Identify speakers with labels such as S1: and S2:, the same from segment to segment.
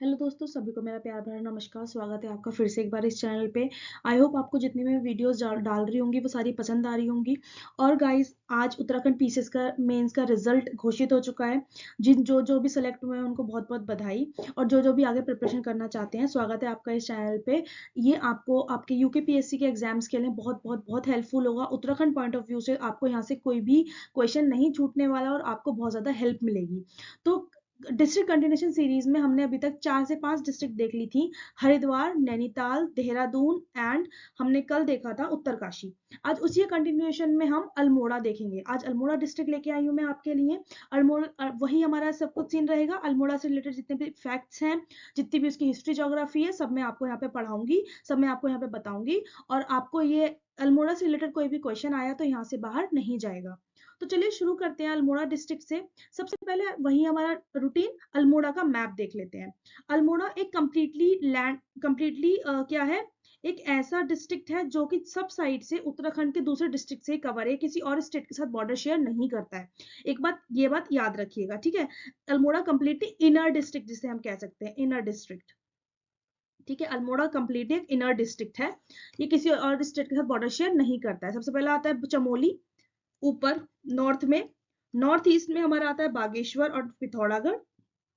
S1: Hello दोस्तों, सभी को मेरा प्यार भरा नमस्कार। स्वागत है आपका फिर से एक बार इस चैनल पे। आई होप आपको जितनी मैं वीडियोस डाल रही होंगी वो सारी पसंद आ रही होंगी। और गाइस, आज उत्तराखंड पीसीएस का मेंस का रिजल्ट घोषित हो चुका है। जिन जो जो भी सिलेक्ट हुए हैं उनको बहुत बहुत बधाई। और जो जो भी आगे प्रिपरेशन करना चाहते हैं, स्वागत है आपका इस चैनल पे। ये आपको आपके यूकेपीएससी के एग्जाम्स के लिए बहुत बहुत बहुत हेल्पफुल होगा। उत्तराखंड पॉइंट ऑफ व्यू से आपको यहाँ से कोई भी क्वेश्चन नहीं छूटने वाला और आपको बहुत ज़्यादा हेल्प मिलेगी। तो डिस्ट्रिक्ट कंटिन्यूएशन सीरीज में हमने अभी तक 4 से 5 डिस्ट्रिक्ट देख ली थी। हरिद्वार, नैनीताल, देहरादून एंड हमने कल देखा था उत्तरकाशी। आज उसी कंटिन्यूएशन में हम अल्मोड़ा देखेंगे। आज अल्मोड़ा डिस्ट्रिक्ट लेके आई हूँ मैं आपके लिए। अल्मोड़ा वही हमारा सब कुछ सीन रहेगा। अल्मोड़ा से रिलेटेड जितने भी फैक्ट्स हैं, जितनी भी उसकी हिस्ट्री ज्योग्राफी है, सब मैं आपको यहाँ पे पढ़ाऊंगी, सब मैं आपको यहाँ पे बताऊंगी। और आपको ये अल्मोड़ा से रिलेटेड कोई भी क्वेश्चन आया तो यहाँ से बाहर नहीं जाएगा। तो चलिए शुरू करते हैं अल्मोड़ा डिस्ट्रिक्ट से। सबसे पहले वही हमारा रूटीन, अल्मोड़ा का मैप देख लेते हैं। अल्मोड़ा एक कंप्लीटली क्या है, एक ऐसा डिस्ट्रिक्ट है जो कि सब साइड से उत्तराखंड के दूसरे डिस्ट्रिक्ट से कवर है, किसी और स्टेट के साथ बॉर्डर शेयर नहीं करता है। एक बात, ये बात याद रखिएगा, ठीक है। अल्मोड़ा कंप्लीटली इनर डिस्ट्रिक्ट जिसे हम कह सकते हैं, इनर डिस्ट्रिक्ट, ठीक है। अल्मोड़ा कंप्लीटली एक इनर डिस्ट्रिक्ट है। ये किसी और स्टेट के साथ बॉर्डर शेयर नहीं करता है। सबसे पहला आता है चमोली, ऊपर नॉर्थ में। नॉर्थ ईस्ट में हमारा आता है बागेश्वर और पिथौरागढ़।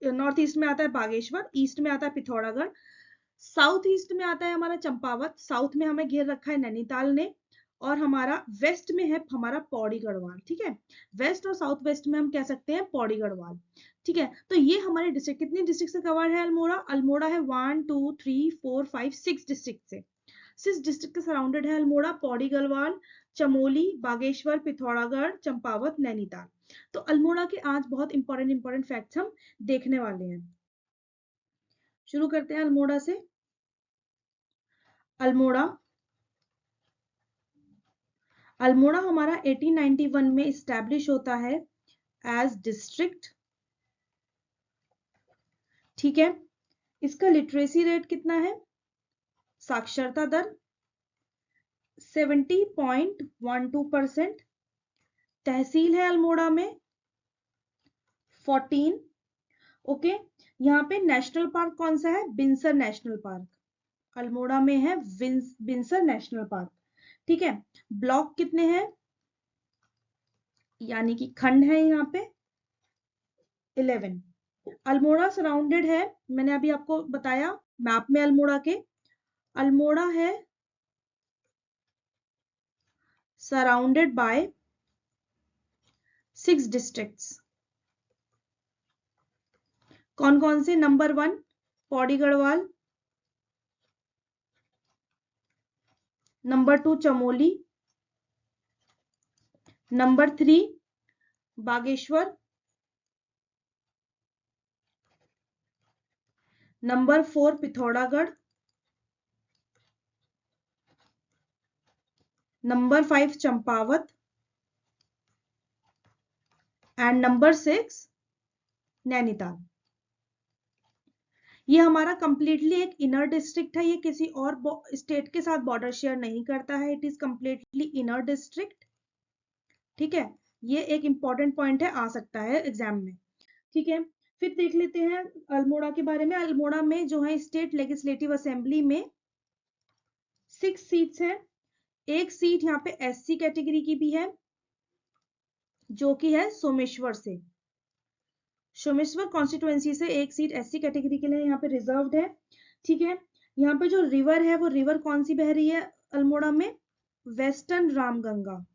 S1: नॉर्थ ईस्ट में आता है बागेश्वर, ईस्ट में आता है पिथौरागढ़। साउथ ईस्ट में आता है हमारा चंपावत, साउथ में हमें घेर रखा है नैनीताल ने। और हमारा वेस्ट में है हमारा पौड़ी गढ़वाल, ठीक है। वेस्ट और साउथ वेस्ट में हम कह सकते हैं पौड़ी गढ़वाल, ठीक है। तो ये हमारे डिस्ट्रिक्ट, कितनी डिस्ट्रिक्ट से कवर है अल्मोड़ा? अल्मोड़ा है 1 2 3 4 5 6 डिस्ट्रिक्ट से। 6 डिस्ट्रिक्ट के सराउंडेड है अल्मोड़ा, पौड़ी गढ़वाल, चमोली, बागेश्वर, पिथौरागढ़, चंपावत, नैनीताल। तो अल्मोड़ा के आज बहुत इंपॉर्टेंट इंपॉर्टेंट फैक्ट्स हम देखने वाले हैं। शुरू करते हैं अल्मोड़ा से। अल्मोड़ा अल्मोड़ा हमारा 1891 में इस्टेब्लिश होता है एज डिस्ट्रिक्ट, ठीक है। इसका लिटरेसी रेट कितना है? साक्षरता दर 70.12%। तहसील है अल्मोड़ा में 14। ओके। यहाँ पे नेशनल पार्क कौन सा है? बिनसर नेशनल पार्क अल्मोड़ा में है, बिनसर नेशनल पार्क, ठीक है। ब्लॉक कितने हैं, यानी कि खंड है यहाँ पे 11। अल्मोड़ा सराउंडेड है, मैंने अभी आपको बताया मैप में अल्मोड़ा के। अल्मोड़ा है सराउंडेड बाय 6 डिस्ट्रिक्ट्स। कौन कौन से? Number 1 Pauri Garhwal, number 2 Chamoli, number 3 Bageshwar, number 4 Pithoragarh, number 5 Champawat and number 6 Nainital. ये हमारा कंप्लीटली एक इनर डिस्ट्रिक्ट है, ये किसी और स्टेट के साथ बॉर्डर शेयर नहीं करता है। It is completely inner district, ठीक है। ये एक इंपॉर्टेंट पॉइंट है, आ सकता है एग्जाम में, ठीक है। फिर देख लेते हैं अल्मोड़ा के बारे में। अल्मोड़ा में जो है स्टेट लेजिस्लेटिव असेंबली में 6 सीट्स हैं। एक सीट यहाँ पे एससी कैटेगरी की भी है, जो कि है सोमेश्वर से। सोमेश्वर कॉन्स्टिट्युएंसी से एक सीट एससी कैटेगरी के लिए यहाँ पे रिजर्व्ड है, ठीक है। यहाँ पे जो रिवर है वो रिवर कौन सी बह रही है अल्मोड़ा में? वेस्टर्न रामगंगा,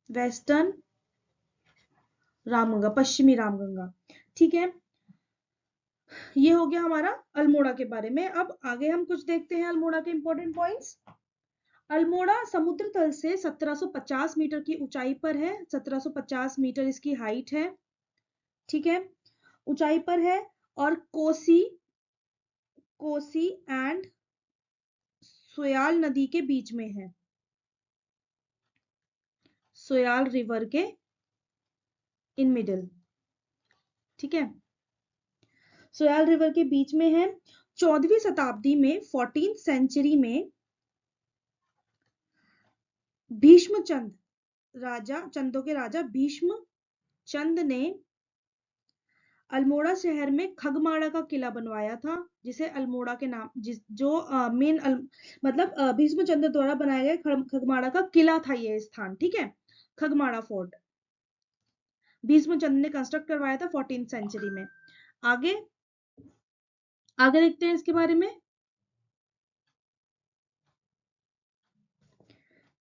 S1: वेस्टर्न रामगंगा, पश्चिमी रामगंगा, ठीक है। ये हो गया हमारा अल्मोड़ा के बारे में। अब आगे हम कुछ देखते हैं अल्मोड़ा के इंपॉर्टेंट पॉइंट्स। अल्मोड़ा समुद्र तल से 1750 मीटर की ऊंचाई पर है। 1750 मीटर इसकी हाइट है, ठीक है, ऊंचाई पर है। और कोसी कोसी एंड सोयाल नदी के बीच में है, सोयाल रिवर के इन मिडिल, ठीक है। सोयाल रिवर के बीच में है। 14वीं शताब्दी में, 14th सेंचुरी में भीष्मचंद, राजा चंदों के राजा भीष्म चंद ने अल्मोड़ा शहर में खगमाड़ा का किला बनवाया था, जिसे अल्मोड़ा के नाम जो मेन मतलब भीष्मचंद्र द्वारा बनाया गया खगमाड़ा का किला था ये स्थान, ठीक है, खगमाड़ा फोर्ट भीष्मचंद्र ने कंस्ट्रक्ट करवाया था 14th सेंचुरी में। आगे आगे देखते हैं इसके बारे में,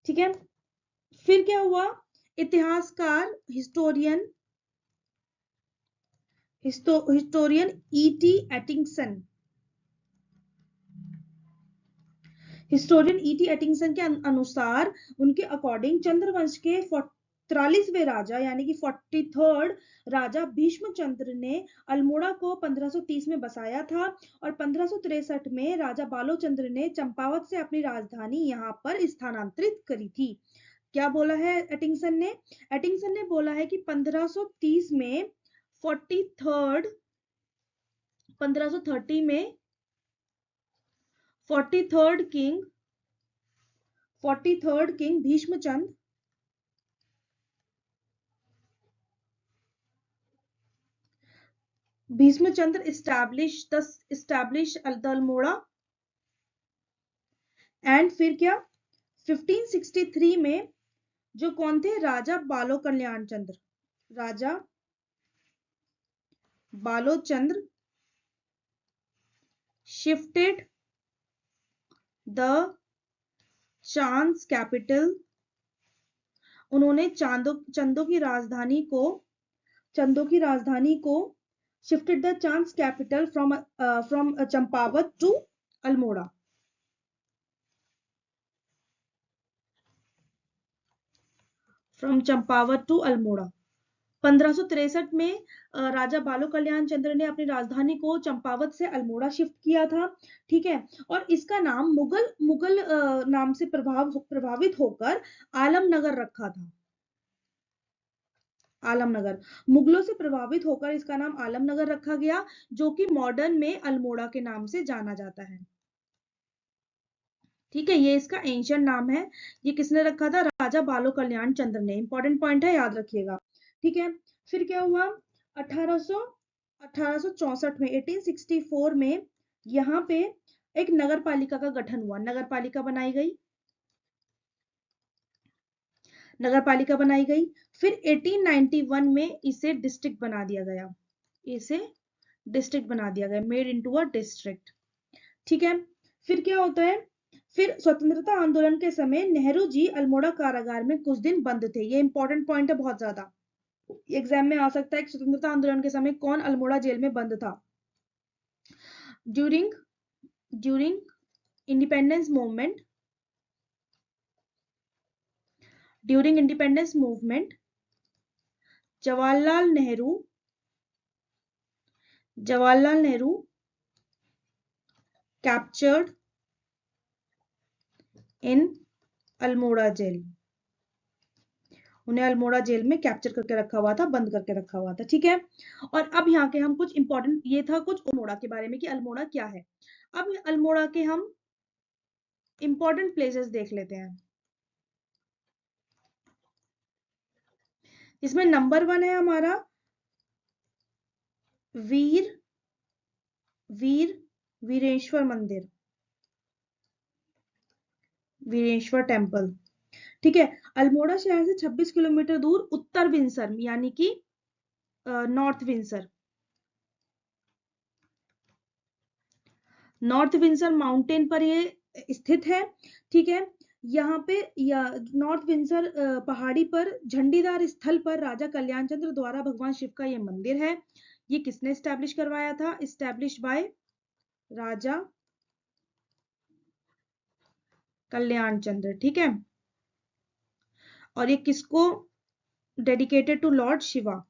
S1: ठीक है। फिर क्या हुआ, इतिहासकार हिस्टोरियन ईटी एटिंगसन के अनुसार, उनके अकॉर्डिंग चंद्रवंश के 43वें राजा यानी कि 43rd राजा भीष्मचंद्र ने अल्मोड़ा को 1530 में बसाया था और 1563 में राजा बालोचंद्र ने चंपावत से अपनी राजधानी यहां पर स्थानांतरित करी थी। क्या बोला है एटिंगसन ने? एटिंगसन ने बोला है कि 1530 में 43rd 1530 में 43rd king Bhishmachandra established Almora. And फिर क्या, 1563 में जो कौन थे, राजा Balochandra shifted the Chand's capital, उन्होंने चंदों की राजधानी को shifted the Chand's capital from Champawat to Almora. From Champawat to Almora 1563 में राजा बालो कल्याण चंद्र ने अपनी राजधानी को चंपावत से अल्मोड़ा शिफ्ट किया था, ठीक है। और इसका नाम मुगल नाम से प्रभावित होकर आलमनगर रखा था। आलमनगर, मुगलों से प्रभावित होकर इसका नाम आलमनगर रखा गया, जो कि मॉडर्न में अल्मोड़ा के नाम से जाना जाता है, ठीक है। ये इसका एंशिएंट नाम है। ये किसने रखा था? राजा बालो कल्याण चंद्र ने। इंपॉर्टेंट पॉइंट है, याद रखिएगा, ठीक है। फिर क्या हुआ, 1864 में 1864 में यहाँ पे एक नगर पालिका का गठन हुआ, नगर पालिका बनाई गई। फिर 1891 में इसे डिस्ट्रिक्ट बना दिया गया, मेड इनटू अ डिस्ट्रिक्ट, ठीक है। फिर क्या होता है, फिर स्वतंत्रता आंदोलन के समय नेहरू जी अल्मोड़ा कारागार में कुछ दिन बंद थे। ये इंपॉर्टेंट पॉइंट है बहुत ज्यादा, एग्जाम में आ सकता है कि स्वतंत्रता आंदोलन के समय कौन अल्मोड़ा जेल में बंद था। During independence movement Jawaharlal Nehru captured in Almora jail, उन्हें अल्मोड़ा जेल में कैप्चर करके रखा हुआ था, बंद करके रखा हुआ था, ठीक है। और अब यहाँ के हम कुछ इंपॉर्टेंट, ये था कुछ अल्मोड़ा के बारे में कि अल्मोड़ा क्या है। अब अल्मोड़ा के हम इंपॉर्टेंट प्लेसेस देख लेते हैं। इसमें नंबर 1 है हमारा वीरेश्वर मंदिर, वीरेश्वर टेम्पल, ठीक है। अल्मोड़ा शहर से 26 किलोमीटर दूर उत्तर विंसर यानी कि नॉर्थ विंसर माउंटेन पर ये स्थित है, ठीक है। यहाँ पे नॉर्थ विंसर पहाड़ी पर झंडीदार स्थल पर राजा कल्याण चंद्र द्वारा भगवान शिव का ये मंदिर है। ये किसने स्टैब्लिश करवाया था? स्टैब्लिश बाय राजा कल्याण चंद्र, ठीक है। और ये किसको डेडिकेटेड टू लॉर्ड शिवा।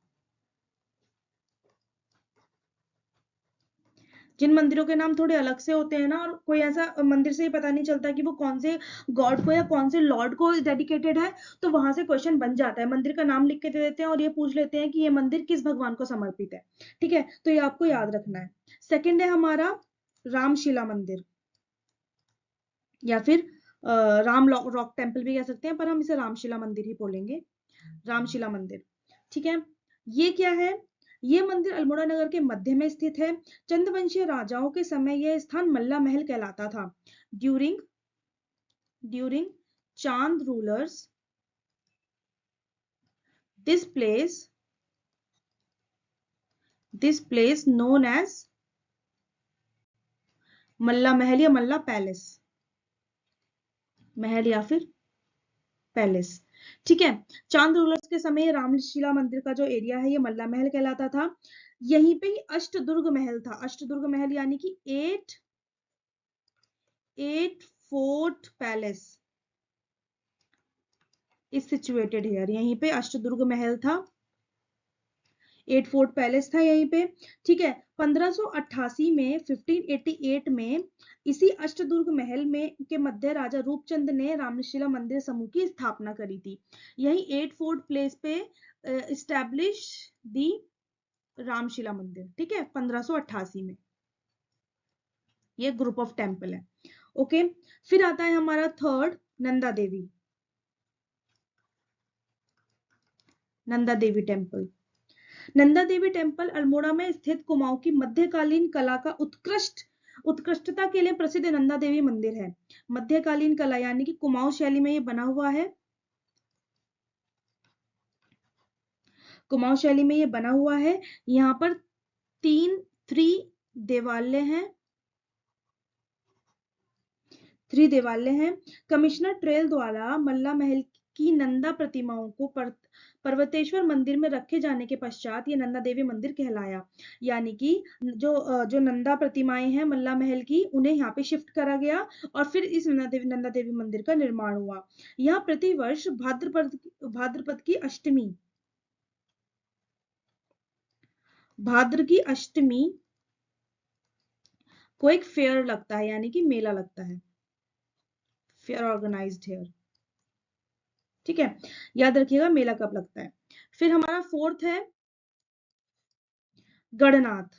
S1: जिन मंदिरों के नाम थोड़े अलग से होते हैं ना, और कोई ऐसा मंदिर से ही पता नहीं चलता कि वो कौन से गॉड को या कौन से लॉर्ड को डेडिकेटेड है, तो वहां से क्वेश्चन बन जाता है। मंदिर का नाम लिख के दे देते हैं और ये पूछ लेते हैं कि ये मंदिर किस भगवान को समर्पित है, ठीक है। तो ये आपको याद रखना है। सेकेंड है हमारा रामशिला मंदिर, या फिर राम रॉक टेम्पल भी कह सकते हैं, पर हम इसे रामशिला मंदिर ही बोलेंगे, रामशिला मंदिर, ठीक है। ये क्या है? ये मंदिर अल्मोड़ा नगर के मध्य में स्थित है। चंदवंशीय राजाओं के समय यह स्थान मल्ला महल कहलाता था। During Chand rulers this place known as Malla Mahal या मल्ला पैलेस, महल या फिर पैलेस। ठीक है, चांद रूलर्स के समय रामशिला मंदिर का जो एरिया है ये मल्ला महल कहलाता था। यहीं पे ही अष्टदुर्ग महल था। अष्टदुर्ग महल यानी कि eight fort palace is situated here. यहीं पे अष्टदुर्ग महल था, 8 फोर्ट पैलेस था यहीं पे। ठीक है, 1588 में 1588 में इसी अष्टदुर्ग महल में के मध्य राजा रूपचंद ने रामशिला मंदिर समूह की स्थापना करी थी। यही 8 फोर्ट प्लेस पे इस्टेब्लिश दी रामशिला मंदिर। ठीक है, 1588 में। ये ग्रुप ऑफ टेम्पल है। ओके, फिर आता है हमारा third, Nanda Devi. Nanda Devi temple. Nanda Devi temple Almora में स्थित कुमाऊं की मध्यकालीन कला का उत्कृष्टता के लिए प्रसिद्ध नंदा देवी मंदिर है। मध्यकालीन कला यानी कि कुमाऊं शैली में ये बना हुआ है। कुमाऊं शैली में ये बना हुआ है। यहाँ पर 3 देवालय हैं। 3 देवालय हैं। कमिश्नर ट्रेल द्वारा मल्ला महल की नंदा प्रतिमाओं को पर्वतेश्वर मंदिर में रखे जाने के पश्चात ये नंदा देवी मंदिर कहलाया। यानी कि जो नंदा प्रतिमाएं हैं मल्ला महल की, उन्हें यहाँ पे शिफ्ट करा गया और फिर इस नंदा देवी मंदिर का निर्माण हुआ। यहाँ प्रतिवर्ष भाद्रपद की अष्टमी, भाद्र की अष्टमी को एक फेयर लगता है, यानी कि मेला लगता है, फेयर ऑर्गेनाइज्ड हेयर। ठीक है, याद रखिएगा मेला कब लगता है। फिर हमारा फोर्थ है गणनाथ।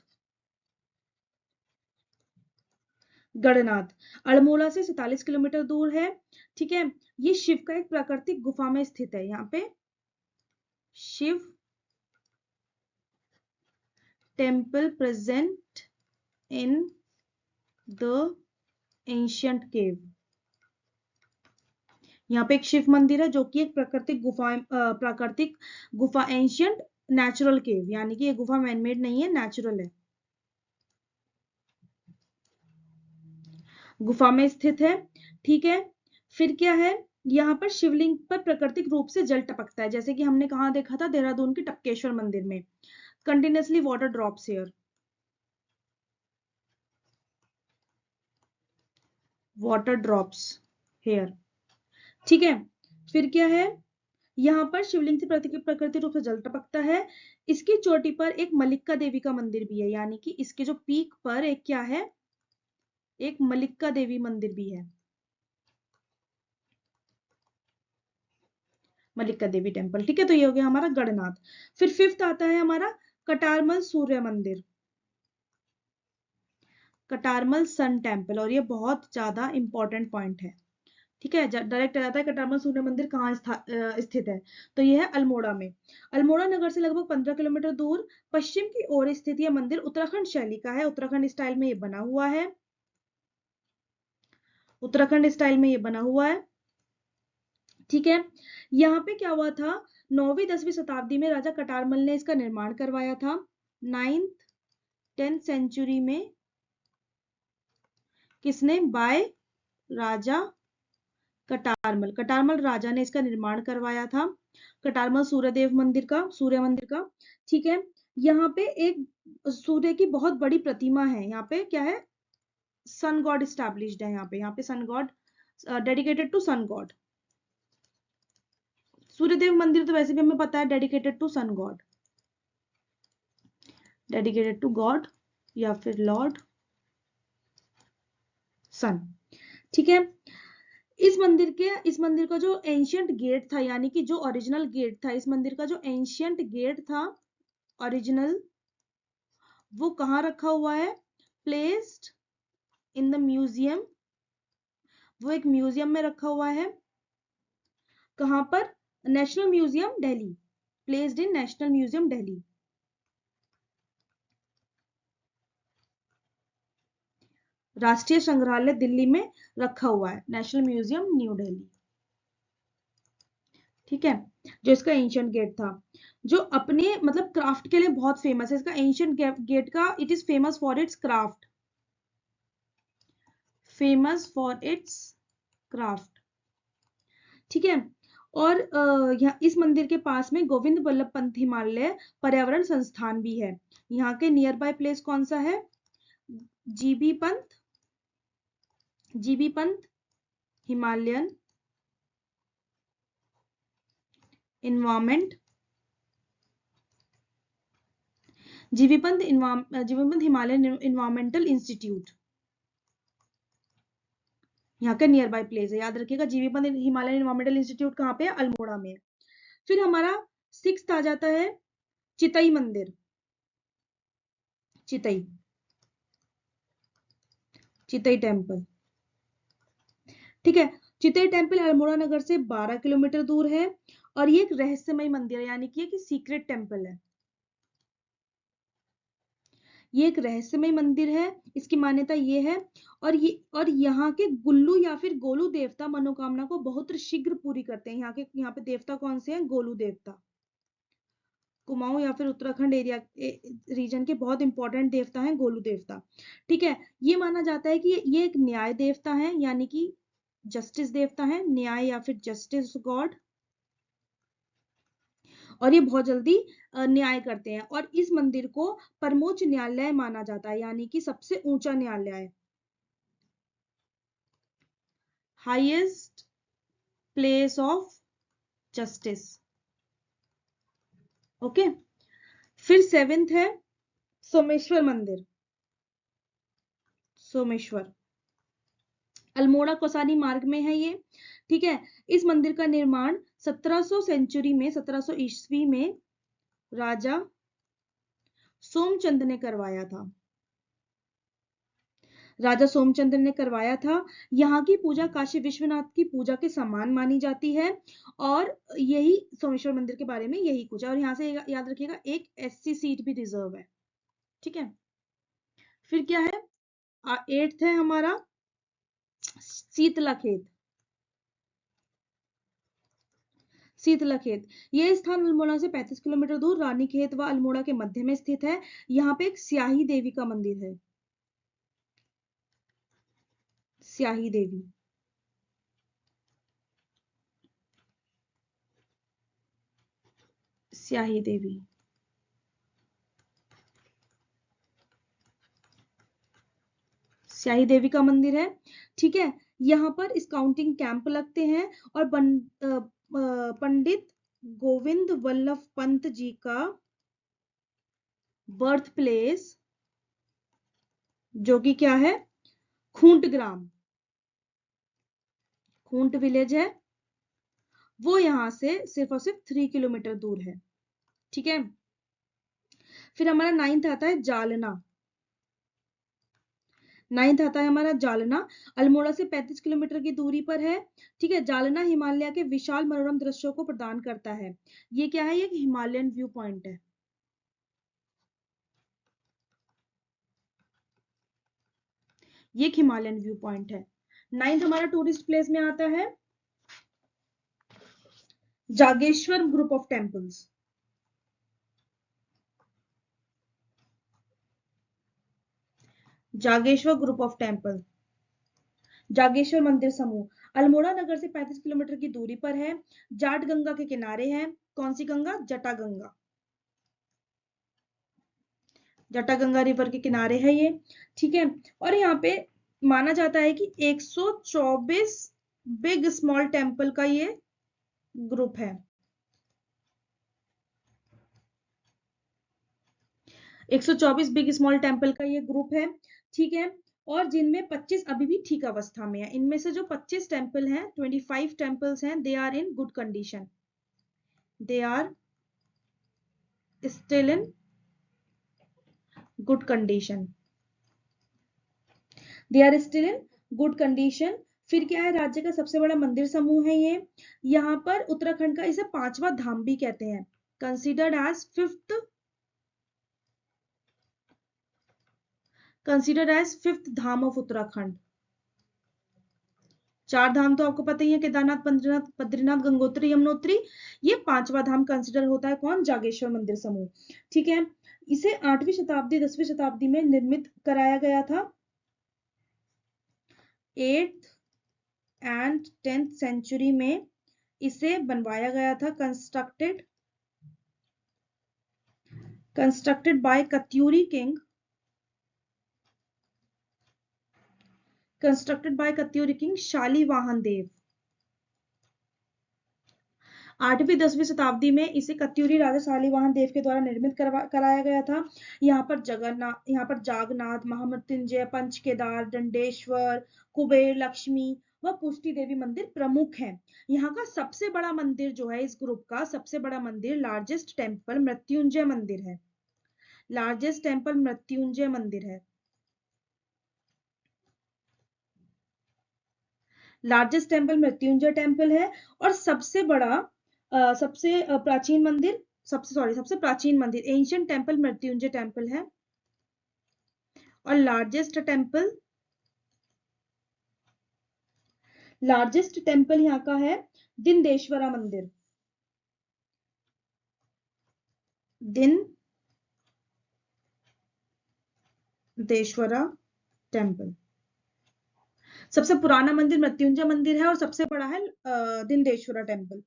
S1: गणनाथ अल्मोड़ा से 47 किलोमीटर दूर है। ठीक है, ये शिव का एक प्राकृतिक गुफा में स्थित है। यहाँ पे Shiva temple present in the ancient cave. यहाँ पे एक शिव मंदिर है जो कि एक प्राकृतिक गुफा, एंशियंट नेचुरल केव, यानी कि ये गुफा मैनमेड नहीं है, नेचुरल है, गुफा में स्थित है। ठीक है, फिर क्या है, यहाँ पर शिवलिंग पर प्राकृतिक रूप से जल टपकता है, जैसे कि हमने कहा देखा था देहरादून के टपकेश्वर मंदिर में, continuously water drops here, water drops here. ठीक है, फिर क्या है, यहाँ पर शिवलिंग से प्राकृतिक रूप से जल टपकता है। इसकी चोटी पर एक मल्लिका देवी का मंदिर भी है, यानी कि इसके जो पीक पर एक क्या है, एक मल्लिका देवी मंदिर भी है, मल्लिका देवी टेम्पल। ठीक है, तो ये हो गया हमारा गणनाथ। फिर फिफ्थ आता है हमारा कटारमल सूर्य मंदिर, कटारमल सन टेम्पल, और ये बहुत ज्यादा इंपॉर्टेंट पॉइंट है। ठीक है, डायरेक्ट आ जाता है कटारमल सूर्य मंदिर कहाँ स्थित है, तो यह है अल्मोड़ा में। अल्मोड़ा नगर से लगभग 15 किलोमीटर दूर पश्चिम की ओर स्थित यह मंदिर उत्तराखंड शैली का है। उत्तराखंड स्टाइल में ये बना हुआ है, उत्तराखंड स्टाइल में ये बना हुआ है। ठीक है, यहाँ पे क्या हुआ था, 9वीं 10वीं शताब्दी में राजा कटारमल ने इसका निर्माण करवाया था। 9th 10th सेंचुरी में किसने, बाय राजा कटारमल, कटारमल राजा ने इसका निर्माण करवाया था, कटारमल सूर्य मंदिर का। ठीक है, यहाँ पे एक सूर्य की बहुत बड़ी प्रतिमा है। यहाँ पे क्या है, सन गॉड स्टैब्लिश्ड है। यहाँ पे sun god, dedicated to sun god. Suryadev मंदिर तो वैसे भी हमें पता है dedicated to sun god, dedicated to god या फिर लॉर्ड सन। ठीक है, इस मंदिर का जो एंशियंट गेट था, यानी कि जो ओरिजिनल गेट था, इस मंदिर का जो एंशियंट गेट था ओरिजिनल, वो कहाँ रखा हुआ है, प्लेस्ड इन द म्यूजियम, वो एक म्यूजियम में रखा हुआ है। कहाँ पर, national museum Delhi, placed in national museum Delhi. राष्ट्रीय संग्रहालय दिल्ली में रखा हुआ है, नेशनल म्यूजियम न्यू दिल्ली। ठीक है, जो इसका एंशियंट गेट था, जो अपने मतलब क्राफ्ट के लिए बहुत फेमस है। इसका एंशियंट गेट का, it is famous for its craft, famous for its craft. ठीक है, और यहाँ इस मंदिर के पास में गोविंद वल्लभ पंत हिमालय पर्यावरण संस्थान भी है। यहाँ के नियर बाय प्लेस कौन सा है? GB Pant Himalayan environment, GB Pant Himalayan environmental institute, यहाँ का नियर बाय प्लेस है। याद रखिएगा, GB Pant Himalayan environmental institute कहाँ पे है? अल्मोड़ा में। फिर हमारा 6th आ जाता है चितई मंदिर। चितई टेम्पल। ठीक है, चितई टेम्पल अल्मोड़ा नगर से 12 किलोमीटर दूर है, और ये एक रहस्यमय मंदिर है, यानी कि सीक्रेट टेम्पल है। ये एक रहस्यमय मंदिर है, इसकी मान्यता ये है, और यहाँ के गुल्लू या फिर गोलू देवता मनोकामना को बहुत शीघ्र पूरी करते हैं। यहाँ पे देवता कौन से हैं? गोलू देवता। कुमाऊं या फिर उत्तराखंड एरिया रीजन के बहुत इंपॉर्टेंट देवता हैं गोलू देवता। ठीक है, ये माना जाता है कि ये एक न्याय देवता है, यानी कि जस्टिस देवता है, न्याय या फिर जस्टिस गॉड, और ये बहुत जल्दी न्याय करते हैं। और इस मंदिर को परमोच्च न्यायालय माना जाता है, यानी कि सबसे ऊंचा न्यायालय, highest place of justice. Okay, फिर 7th है सोमेश्वर मंदिर। सोमेश्वर अल्मोड़ा कोसानी मार्ग में है ये। ठीक है, इस मंदिर का निर्माण 1700 सेंचुरी में, 1700 ईस्वी में राजा सोमचंद ने करवाया था। राजा सोमचंद्र ने करवाया था। यहाँ की पूजा काशी विश्वनाथ की पूजा के समान मानी जाती है, और यही सोमेश्वर मंदिर के बारे में यही कुछ है। और यहाँ से याद रखिएगा, एक SC सीट भी रिजर्व है। ठीक है, फिर क्या है? 8th है हमारा शीतला खेत। शीतला खेत, ये स्थान अल्मोड़ा से 35 किलोमीटर दूर रानीखेत व अल्मोड़ा के मध्य में स्थित है। यहाँ पे एक स्याही देवी का मंदिर है। स्याही देवी, स्याही देवी, स्याही देवी का मंदिर है। ठीक है, यहाँ पर स्काउटिंग कैंप लगते हैं, और पंडित गोविंद वल्लभ पंत जी का बर्थ प्लेस, जो कि क्या है? खूंट ग्राम, खूंट विलेज है, वो यहां से सिर्फ और सिर्फ 3 किलोमीटर दूर है। ठीक है, फिर हमारा 9th आता है जालना। 9th आता है हमारा जालना, अल्मोड़ा से 35 किलोमीटर की दूरी पर है। ठीक है, जालना हिमालय के विशाल मनोरम दृश्यों को प्रदान करता है। ये क्या है? ये हिमालयन व्यू पॉइंट है। ये हिमालयन व्यू पॉइंट है। 9th हमारा टूरिस्ट प्लेस में आता है Jageshwar group of temples. Jageshwar group of temple, Jageshwar मंदिर समूह अल्मोड़ा नगर से 35 किलोमीटर की दूरी पर है। जाट गंगा के किनारे है। कौन सी गंगा? जटा गंगा, जटा गंगा रिवर के किनारे है ये। ठीक है, और यहाँ पे माना जाता है कि 124 बिग स्मॉल टेम्पल का ये ग्रुप है। 124 बिग स्मॉल टेम्पल का ये ग्रुप है। ठीक है, और जिनमें 25 अभी भी ठीक अवस्था में है। इनमें से जो 25 टेम्पल हैं, 25 टेम्पल्स हैं, they are in good condition, they are still in good condition, they are still in good condition. फिर क्या है? राज्य का सबसे बड़ा मंदिर समूह है ये। यहाँ पर उत्तराखंड का इसे 5वां धाम भी कहते हैं, considered as 5th, consider as fifth dham of Uttarakhand. 4 धाम तो आपको पता ही है, केदारनाथ, बद्रीनाथ, बद्रीनाथ, गंगोत्री, यमुनोत्री। ये 5वां धाम कंसिडर होता है कौन? जागेश्वर मंदिर समूह। ठीक है, इसे 8वीं शताब्दी 10वीं शताब्दी में निर्मित कराया गया था। 8th एंड 10th सेंचुरी में इसे बनवाया गया था। Constructed by Katyuri king, Shalivahan Dev. 8वीं 10वीं शताब्दी में इसे कत्यूरी राजा शालीवाहन देव के द्वारा निर्मित कराया गया था। यहाँ पर जागनाथ, महामृत्युंजय, पंच केदार, दंडेश्वर, कुबेर, लक्ष्मी व पुष्टि देवी मंदिर प्रमुख हैं। यहाँ का सबसे बड़ा मंदिर जो है, इस ग्रुप का सबसे बड़ा मंदिर, लार्जेस्ट टेम्पल मृत्युंजय मंदिर है। लार्जेस्ट टेम्पल मृत्युंजय मंदिर है। लार्जेस्ट टेम्पल मृत्युंजय टेम्पल है। और सबसे प्राचीन मंदिर, सबसे प्राचीन मंदिर एंशिएंट टेम्पल मृत्युंजय टेम्पल है। और लार्जेस्ट टेम्पल यहाँ का है दिनदेश्वरा मंदिर। दिनदेश्वरा टेम्पल। सबसे पुराना मंदिर मृत्युंजय मंदिर है और सबसे बड़ा है दिनदेश्वरा टेम्पल।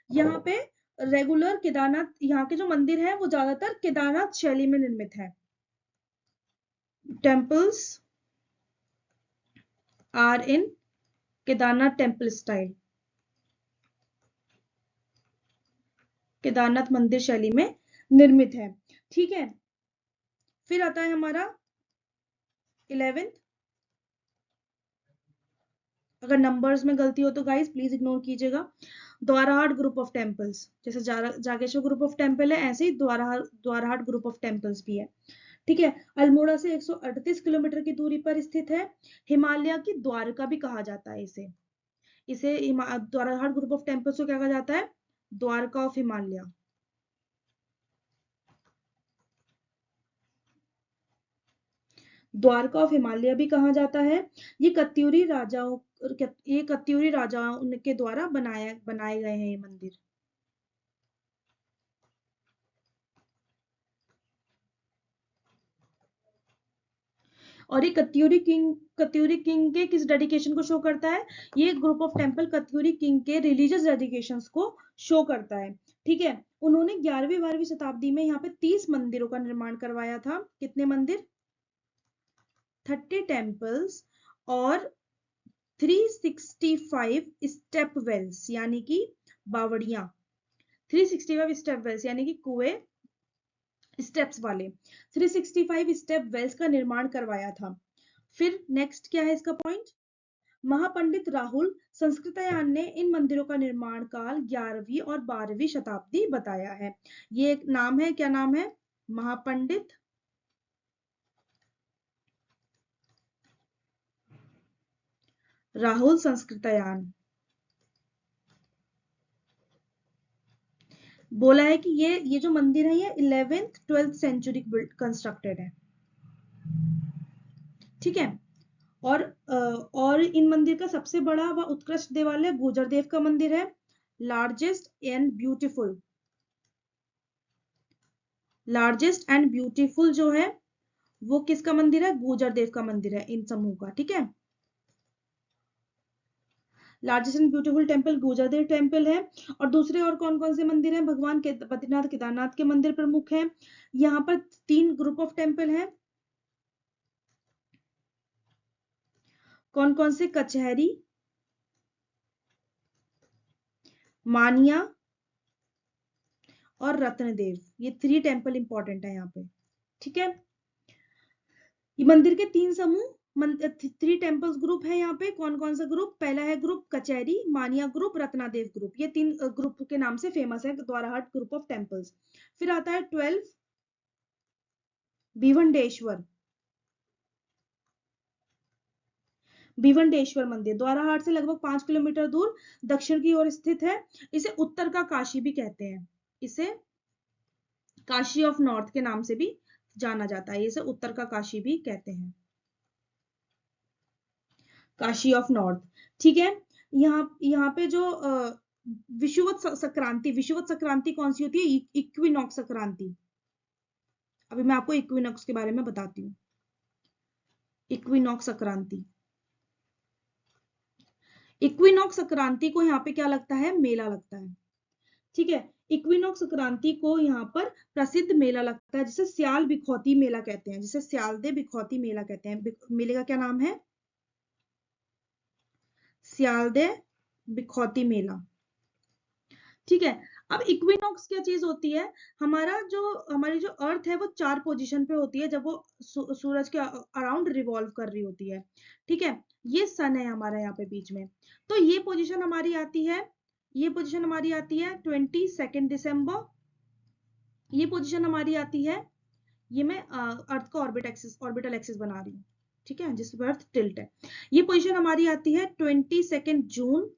S1: यहाँ पे रेगुलर केदारनाथ, यहाँ के जो मंदिर है वो ज्यादातर केदारनाथ शैली में निर्मित है। Temples are in Kedarnath temple style, Kedarnath मंदिर शैली में निर्मित है। ठीक है, फिर आता है हमारा 11th। अगर नंबर्स में गलती हो तो गाइस प्लीज इग्नोर कीजिएगा। द्वाराहाट ग्रुप ऑफ टेम्पल्स, जैसे जागेश्वर ग्रुप ऑफ टेम्पल है, ऐसे ही द्वाराहाट ग्रुप ऑफ टेम्पल्स भी है। ठीक है, अल्मोड़ा से 138 किलोमीटर की दूरी पर स्थित है। हिमालय की द्वारका भी कहा जाता है इसे। द्वाराहाट ग्रुप ऑफ टेम्पल्स को क्या कहा जाता है? द्वारका ऑफ हिमालय। द्वारका ऑफ हिमालय भी कहा जाता है। ये कत्यूरी राजाओं के द्वारा बनाए गए हैं ये मंदिर। और ये कत्यूरी किंग के किस डेडिकेशन को शो करता है? ये group of temple Katyuri king के रिलीजियस डेडिकेशंस को शो करता है। ठीक है, उन्होंने 11वीं 12वीं शताब्दी में यहाँ पे 30 मंदिरों का निर्माण करवाया था। कितने मंदिर? 30 टेम्पल्स और 365 स्टेप वेल्स, यानी कि बावड़ियां। 365 स्टेप वेल्स यानी कि कुएं, स्टेप्स वाले 365 स्टेप वेल्स का निर्माण करवाया था। फिर नेक्स्ट क्या है इसका पॉइंट? महापंडित राहुल संस्कृतयान ने इन मंदिरों का निर्माण काल 11वीं और 12वीं शताब्दी बताया है। ये एक नाम है, क्या नाम है? महापंडित राहुल संस्कृतयान। बोला है कि ये जो मंदिर है ये 11th 12th सेंचुरी कंस्ट्रक्टेड है। ठीक है, और इन मंदिर का सबसे बड़ा व उत्कृष्ट देवालय गुर्जर देव का मंदिर है। लार्जेस्ट एंड ब्यूटीफुल जो है वो किसका मंदिर है? गुर्जर देव का मंदिर है इन समूह का। ठीक है, largest and beautiful temple Gurjardev temple है। और दूसरे और कौन कौन से मंदिर हैं? भगवान के बद्रीनाथ केदारनाथ के मंदिर प्रमुख हैं। यहाँ पर 3 ग्रुप ऑफ टेम्पल हैं। कौन कौन से? कचहरी, मानिया और रत्नदेव। ये 3 टेम्पल इंपॉर्टेंट है यहाँ पे। ठीक है, ये मंदिर के 3 समूह 3 टेम्पल्स ग्रुप है यहाँ पे। कौन कौन सा ग्रुप? पहला है ग्रुप कचहरी, मानिया ग्रुप, रत्नादेव ग्रुप। ये 3 ग्रुप के नाम से फेमस है द्वाराहाट ग्रुप ऑफ टेम्पल्स। फिर आता है 12 भिवंडेश्वर मंदिर। द्वाराहाट से लगभग 5 किलोमीटर दूर दक्षिण की ओर स्थित है। इसे उत्तर का काशी भी कहते हैं। इसे काशी ऑफ नॉर्थ के नाम से भी जाना जाता है। इसे उत्तर का काशी भी कहते हैं, काशी ऑफ नॉर्थ। ठीक है, यहाँ यहाँ पे जो विषुवत संक्रांति कौन सी होती है? इक्विनॉक्स संक्रांति। अभी मैं आपको इक्विनॉक्स के बारे में बताती हूँ। इक्विनॉक्स संक्रांति, इक्विनॉक्स संक्रांति को यहाँ पे क्या लगता है? मेला लगता है। ठीक है, इक्विनॉक्स संक्रांति को यहाँ पर प्रसिद्ध मेला लगता है, जिसे स्याल बिखौती मेला कहते हैं, जिसे स्यालदे बिखौती मेला कहते हैं। मेले का क्या नाम है? स्यालदे बिखौती मेला। ठीक है, अब इक्विनॉक्स क्या चीज होती है? हमारी जो अर्थ है वो 4 पोजीशन पे होती है जब वो सूरज के अराउंड रिवॉल्व कर रही होती है। ठीक है, ये सन है हमारा यहाँ पे बीच में। तो ये पोजीशन हमारी आती है, ये पोजीशन हमारी आती है 22 दिसंबर। ये पोजीशन हमारी आती है, ये मैं अर्थ का ऑर्बिटल एक्सिस बना रही हूँ, ठीक है, जिस पर अर्थ टिल्ट है। ये पोजीशन हमारी आती है 22 जून।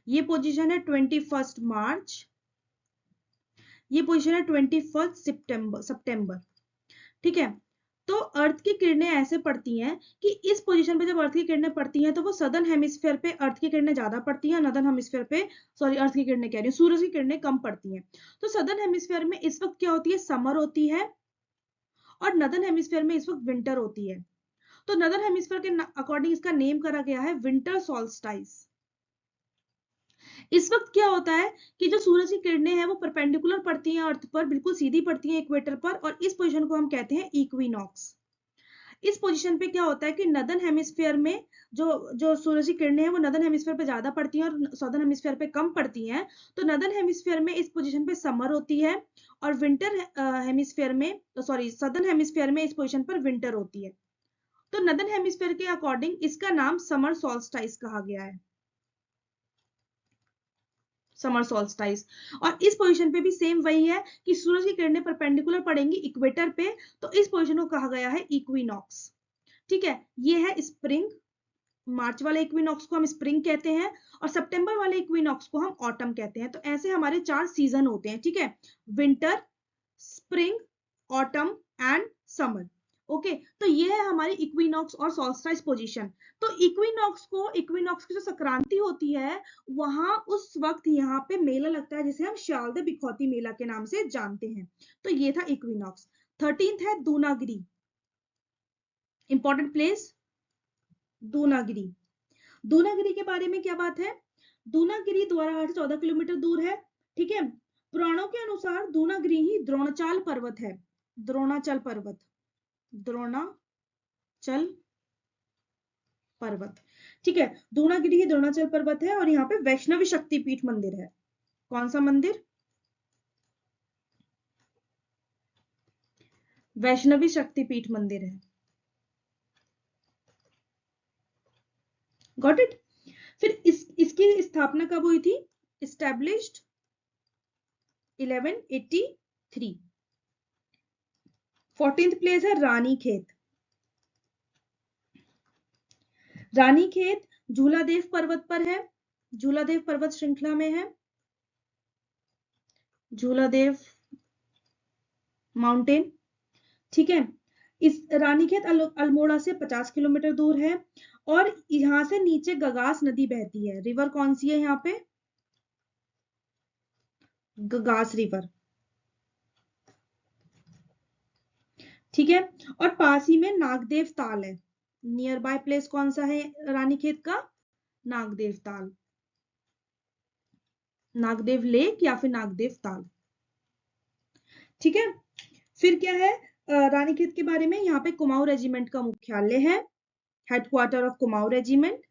S1: ये पोजीशन है 21 मार्च। ये पोजीशन है 21 सितंबर। ठीक है, तो अर्थ की किरणें ऐसे पड़ती हैं कि इस पोजीशन पे जब अर्थ की किरणें पड़ती हैं तो वो सदर्न हेमिस्फीयर पे अर्थ की किरणें ज्यादा पड़ती हैं, नॉर्दर्न हेमिस्फीयर पे, सॉरी, अर्थ की किरणें कह रही हूँ, सूरज की किरणें कम पड़ती हैं। तो सदर्न हेमिस्फीयर में इस वक्त क्या होती है? समर होती है, और नॉर्दर्न हेमिस्फीयर में इस वक्त विंटर होती है। तो नॉर्दर्न हेमिस्फीयर के अकॉर्डिंग इसका नेम करा गया है विंटर सॉल्स्टाइस। इस वक्त क्या होता है कि जो सूरज की किरणें हैं वो परपेंडिकुलर पड़ती हैं अर्थ पर, बिल्कुल सीधी पड़ती हैं इक्वेटर पर, और इस पोजीशन को हम कहते हैं इक्विनॉक्स। इस पोजीशन पे क्या होता है कि नॉर्दर्न हेमिस्फीयर में जो जो सूरज की किरणें हैं वो नॉर्दर्न हेमिस्फीयर पे ज्यादा पड़ती हैं और साउदर्न हेमिस्फीयर पे कम पड़ती हैं। तो नॉर्दर्न हेमिस्फीयर में इस पोजीशन पे समर होती है, और विंटर हेमिस्फीयर में, सॉरी, सदर्न हेमिस्फीयर में इस पोजीशन पर विंटर होती है। तो नॉर्दर्न हेमिस्फीयर के अकॉर्डिंग इसका नाम समर सॉल्स्टाइस कहा गया है, समर सॉल्स्टाइस। और इस पोजीशन पे भी सेम वही है कि सूरज की किरणें परपेंडिकुलर पड़ेंगी इक्वेटर पे, तो इस पोजीशन को कहा गया है इक्विनॉक्स। ठीक है, ये है स्प्रिंग। मार्च वाले इक्विनॉक्स को हम स्प्रिंग कहते हैं, और सितंबर वाले इक्विनॉक्स को हम ऑटम कहते हैं। तो ऐसे हमारे 4 सीजन होते हैं। ठीक है, winter, spring, autumn and summer. Okay, तो ये है हमारी इक्विनॉक्स और सॉल्स्टाइस पोजीशन। तो इक्विनॉक्स की जो संक्रांति होती है, वहां उस वक्त यहाँ पे मेला लगता है जिसे हम शारदे बिखौती मेला के नाम से जानते हैं। तो ये था इक्विनॉक्स। 13th है दूनागिरी, इंपॉर्टेंट प्लेस, दूनागिरी। दूनागिरी के बारे में क्या बात है? दूनागिरी द्वाराहाट से 14 किलोमीटर दूर है। ठीक है, पुराणों के अनुसार दूनागिरी ही द्रोणाचल पर्वत है। द्रोणाचल पर्वत, द्रोणाचल पर्वत। ठीक है, दूनागिरी ही द्रोणाचल पर्वत है, और यहाँ पे वैष्णवी शक्तिपीठ मंदिर है। कौन सा मंदिर? वैष्णवी शक्तिपीठ मंदिर है। Got it? फिर इसकी स्थापना कब हुई थी? एस्टैब्लिश्ड 1183। 14th प्लेस है रानीखेत। रानीखेत झूलादेव पर्वत पर है, झूलादेव पर्वत श्रृंखला में है, झूलादेव माउंटेन। ठीक है, इस रानीखेत अल्मोड़ा से 50 किलोमीटर दूर है, और यहां से नीचे गगास नदी बहती है। रिवर कौन सी है यहाँ पे? गगास रिवर। ठीक है, और पास ही में नागदेव ताल है। नियर बाय प्लेस कौन सा है रानीखेत का? नागदेव ताल, नागदेव लेक या फिर नागदेव ताल। ठीक है, फिर क्या है रानीखेत के बारे में? यहाँ पे कुमाऊं रेजिमेंट का मुख्यालय है, headquarter of Kumaon regiment.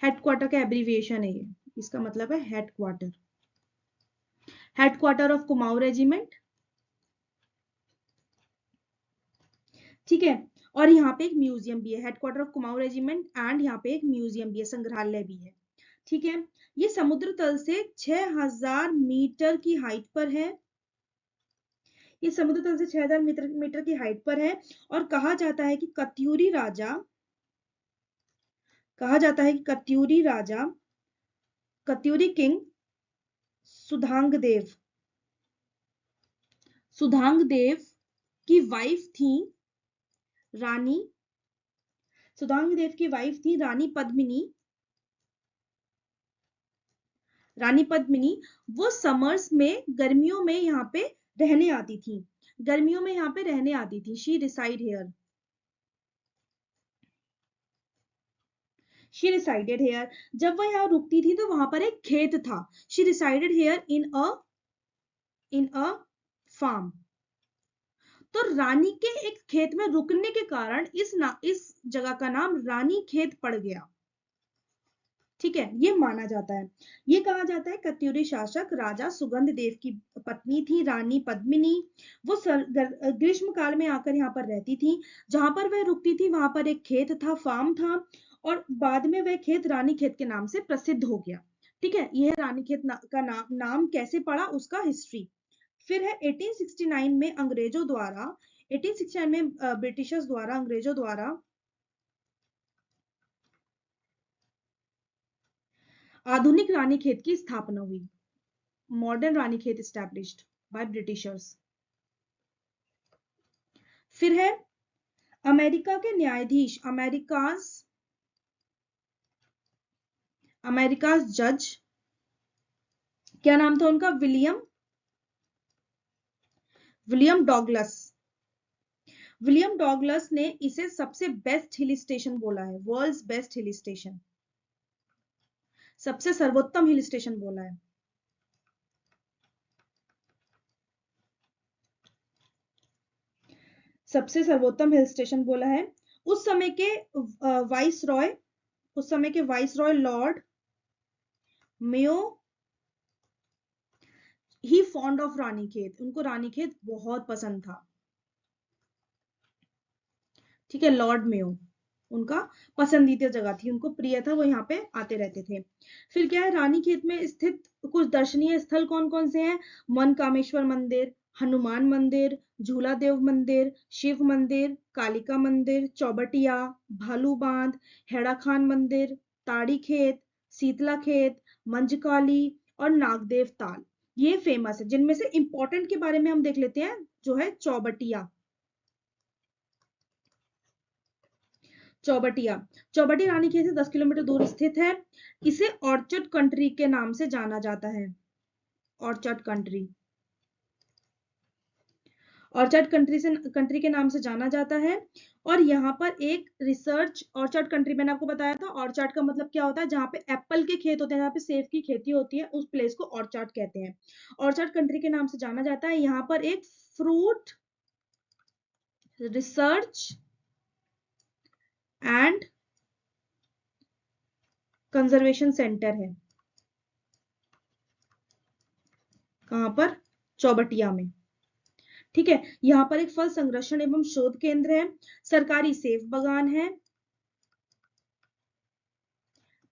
S1: Headquarter का एब्रीविएशन है ये, इसका मतलब है headquarter, headquarter of Kumaon regiment. ठीक है, और यहाँ पे एक म्यूजियम भी है, headquarter of Kumaon regiment, and यहाँ पे एक म्यूजियम भी है, संग्रहालय भी है। ठीक है, ये समुद्र तल से 6000 मीटर की हाइट पर है। ये समुद्र तल से 6000 मीटर की हाइट पर है, और कहा जाता है कि कत्यूरी राजा, कहा जाता है कि कत्यूरी राजा, कत्यूरी किंग सुधांगदेव, सुधांग देव की वाइफ थी रानी, सुधांग देव की वाइफ थी रानी पद्मिनी। रानी पद्मिनी वो समर्स में, गर्मियों में यहाँ पे रहने आती थी, गर्मियों में यहाँ पे रहने आती थी। She reside here, she resided here. जब वह यहाँ रुकती थी तो वहां पर एक खेत था। She resided here in a farm. तो रानी के एक खेत में रुकने के कारण इस जगह का नाम रानी खेत पड़ गया। ठीक है, ये माना जाता है। ये कहा जाता है कत्यूरी शासक राजा सुगंध देव की पत्नी थी रानी पद्मिनी। वो ग्रीष्म काल में आकर यहाँ पर रहती थी। जहां पर वह रुकती थी वहां पर एक खेत था, फार्म था, और बाद में वह खेत रानी खेत के नाम से प्रसिद्ध हो गया। ठीक है, यह रानी खेत का नाम कैसे पड़ा, उसका हिस्ट्री। फिर है 1869 में अंग्रेजों द्वारा, 1869 में ब्रिटिशर्स द्वारा, अंग्रेजों द्वारा आधुनिक रानीखेत की स्थापना हुई। Modern Ranikhet established by Britishers. फिर है अमेरिका के न्यायाधीश, अमेरिकाज जज, क्या नाम था उनका, विलियम डॉगलस। विलियम डॉगलस ने इसे सबसे बेस्ट हिल स्टेशन बोला है, वर्ल्ड्स बेस्ट हिल स्टेशन, सबसे सर्वोत्तम हिल स्टेशन बोला है। सबसे सर्वोत्तम हिल स्टेशन बोला है। उस समय के vice Roy Lord Mayo he fond of Ranikhet, उनको रानीखेत बहुत पसंद था। ठीक है, लॉर्ड मेयो उनका पसंदीदा जगह थी, उनको प्रिय था, वो यहाँ पे आते रहते थे। फिर क्या है, रानीखेत में स्थित कुछ दर्शनीय स्थल कौन कौन से हैं? मनकामेश्वर मंदिर, हनुमान मंदिर, झूला देव मंदिर, शिव मंदिर, कालिका मंदिर, चौबटिया, भालू बांध, हेड़ा खान मंदिर, ताड़ी खेत, शीतला खेत, मंजकाली और नागदेव ताल। ये फेमस है। जिनमें से इंपॉर्टेंट के बारे में हम देख लेते हैं, जो है चौबटिया। चौबटी रानीखेत से 10 किलोमीटर दूर स्थित है। इसे ऑर्चर्ड कंट्री के नाम से जाना जाता है। ऑर्चर्ड कंट्री, ऑर्चर्ड कंट्री के नाम से जाना जाता है। और यहाँ पर एक रिसर्च, ऑर्चर्ड कंट्री मैंने आपको बताया था, ऑर्चर्ड का मतलब क्या होता है, जहाँ पे एप्पल के खेत होते हैं, जहाँ पे सेब की खेती होती है, उस प्लेस को ऑर्चर्ड कहते हैं। ऑर्चर्ड कंट्री के नाम से जाना जाता है। यहाँ पर एक fruit research and conservation centre है। कहां पर? चौबटिया में। ठीक है, यहाँ पर एक फल संरक्षण एवं शोध केंद्र है, सरकारी सेब बागान है,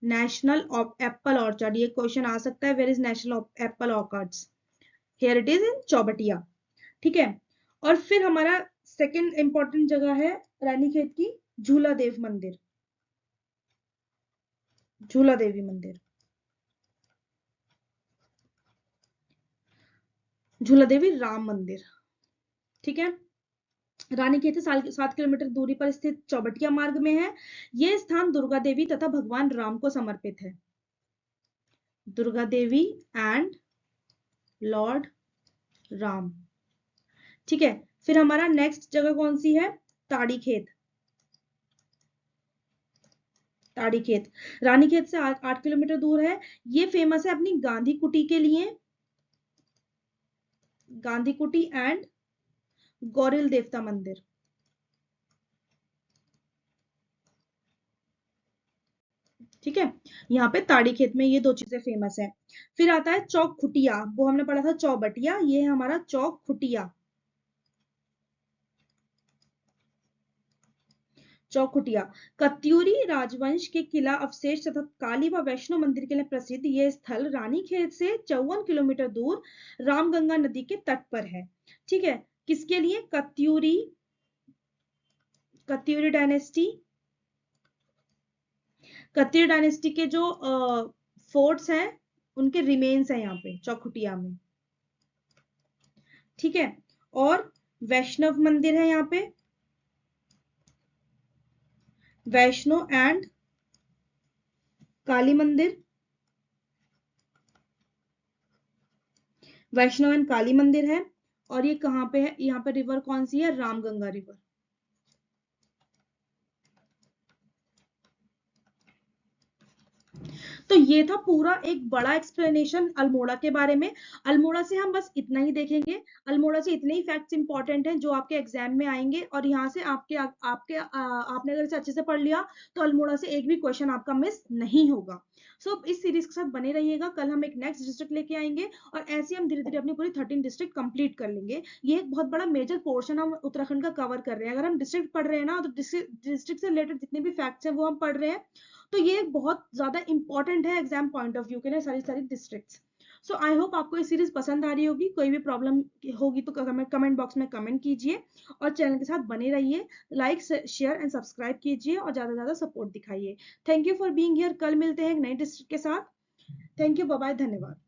S1: नेशनल एप्पल ऑर्चर्ड, ये क्वेश्चन आ सकता है, where is national apple orchards? Here it is in Chaubatia. ठीक है, और फिर हमारा सेकंड इंपॉर्टेंट जगह है रानीखेत की, झूला देव मंदिर, झूला देवी मंदिर, झूला देवी राम मंदिर। ठीक है, रानीखेत से 7 किलोमीटर दूरी पर स्थित चौबटिया मार्ग में है। यह स्थान दुर्गा देवी तथा भगवान राम को समर्पित है। Durga Devi and Lord Ram. ठीक है, फिर हमारा नेक्स्ट जगह कौन सी है? ताड़ी खेत। ताड़ी खेत रानीखेत से 8 किलोमीटर दूर है। ये फेमस है अपनी गांधी कुटी के लिए, गांधी कुटी एंड गौरिल देवता मंदिर। ठीक है, यहाँ पे ताड़ी खेत में ये दो चीजें फेमस है। फिर आता है चौक खुटिया, वो हमने पढ़ा था चौबटिया, ये है हमारा चौक खुटिया। चौखुटिया कत्यूरी राजवंश के किला अवशेष तथा काली व वैष्णो मंदिर के लिए प्रसिद्ध यह स्थल रानीखेत से 54 किलोमीटर दूर रामगंगा नदी के तट पर है। ठीक है, किसके लिए? कत्यूरी, कत्यूरी डायनेस्टी, कत्यूरी डायनेस्टी के जो फोर्ट्स हैं उनके रिमेन्स हैं यहाँ पे चौखुटिया में। ठीक है, और वैष्णव मंदिर है यहाँ पे, वैष्णो एंड काली मंदिर, वैष्णो एंड काली मंदिर है। और ये कहाँ पे है, यहाँ पे रिवर कौन सी है, रामगंगा रिवर। तो ये था पूरा एक बड़ा एक्सप्लेनेशन अल्मोड़ा के बारे में। अल्मोड़ा से हम बस इतना ही देखेंगे, अल्मोड़ा से इतने ही फैक्ट्स इंपॉर्टेंट हैं जो आपके एग्जाम में आएंगे, और यहाँ से आपने अगर इसे अच्छे से पढ़ लिया तो अल्मोड़ा से एक भी क्वेश्चन आपका मिस नहीं होगा। सो इस सीरीज के साथ बने रहिएगा, कल हम एक नेक्स्ट डिस्ट्रिक्ट लेके आएंगे, और ऐसे हम धीरे धीरे अपनी पूरी 13 डिस्ट्रिक्ट कंप्लीट कर लेंगे। ये एक बहुत बड़ा मेजर पोर्शन हम उत्तराखंड का कवर कर रहे हैं। अगर हम डिस्ट्रिक्ट पढ़ रहे हैं ना, तो डिस्ट्रिक्ट से रिलेटेड जितने भी फैक्ट्स हैं वो हम पढ़ रहे हैं, तो ये बहुत ज्यादा इंपॉर्टेंट है एग्जाम पॉइंट ऑफ व्यू के लिए, सारी सारी डिस्ट्रिक्ट्स। सो आई होप आपको ये सीरीज पसंद आ रही होगी। कोई भी प्रॉब्लम होगी तो कमेंट बॉक्स में कमेंट कीजिए, और चैनल के साथ बने रहिए। लाइक शेयर एंड सब्सक्राइब कीजिए और ज्यादा से ज्यादा सपोर्ट दिखाइए। Thank you for being here. कल मिलते हैं एक नई डिस्ट्रिक्ट के साथ। थैंक यू, बाय बाय, धन्यवाद।